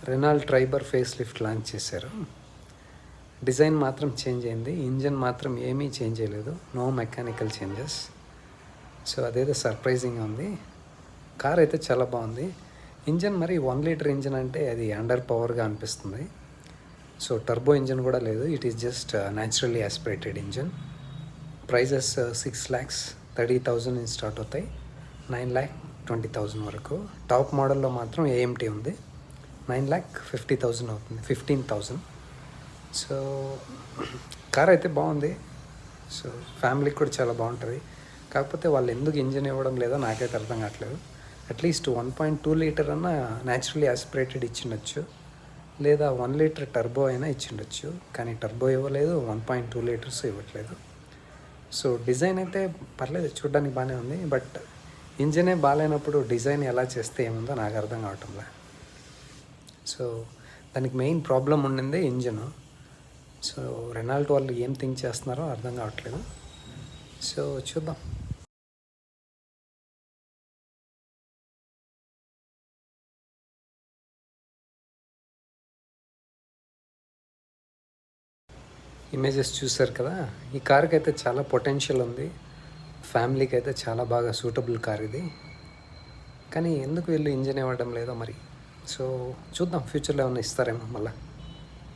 Renault Triber face lift launch చేశారు. Design మాత్రం change అయింది, ఇంజన్ మాత్రం ఏమీ చేంజ్ చేయలేదు, నో మెకానికల్ చేంజెస్. సో అదేదో సర్ప్రైజింగ్గా ఉంది. కార్ అయితే చాలా బాగుంది. ఇంజన్ మరి 1 లీటర్ ఇంజన్ అంటే అది అండర్ పవర్గా అనిపిస్తుంది. సో టర్బో ఇంజన్ కూడా లేదు, it is just naturally aspirated engine. Prices 6,30,000 నుంచి స్టార్ట్ అవుతాయి, 9,20,000 వరకు. టాప్ మోడల్లో మాత్రం ఏఎంటీ ఉంది, 9,50,000 అవుతుంది, 15,000. సో కార్ అయితే బాగుంది. సో ఫ్యామిలీకి కూడా చాలా బాగుంటుంది. కాకపోతే వాళ్ళు ఎందుకు ఇంజన్ ఇవ్వడం లేదో నాకైతే అర్థం కావట్లేదు. అట్లీస్ట్ 1.2 లీటర్ అన్నా న్యాచురల్లీ ఆస్పిరేటెడ్ ఇచ్చిండొచ్చు, లేదా 1 లీటర్ టర్బో అయినా ఇచ్చిండొచ్చు. కానీ టర్బో ఇవ్వలేదు, 1.2 లీటర్స్ ఇవ్వట్లేదు. సో డిజైన్ అయితే పర్లేదు, చూడడానికి బాగానే ఉంది. బట్ ఇంజనే బాగాలేనప్పుడు డిజైన్ ఎలా చేస్తే ఏముందో నాకు అర్థం కావటంలే. సో దానికి మెయిన్ ప్రాబ్లం ఉండిందే ఇంజను. సో రెనాల్ట్ వాళ్ళు ఏం థింక్ చేస్తున్నారో అర్థం కావట్లేదు. సో చూద్దాం. ఇమేజెస్ చూసారు కదా, ఈ కార్కి అయితే చాలా పొటెన్షియల్ ఉంది. ఫ్యామిలీకి అయితే చాలా బాగా సూటబుల్ కార్ ఇది. కానీ ఎందుకు వీళ్ళు ఇంజన్ ఇవ్వడం లేదో మరి. సో చూద్దాం, ఫ్యూచర్లో ఏమైనా ఇస్తారేమో మళ్ళీ.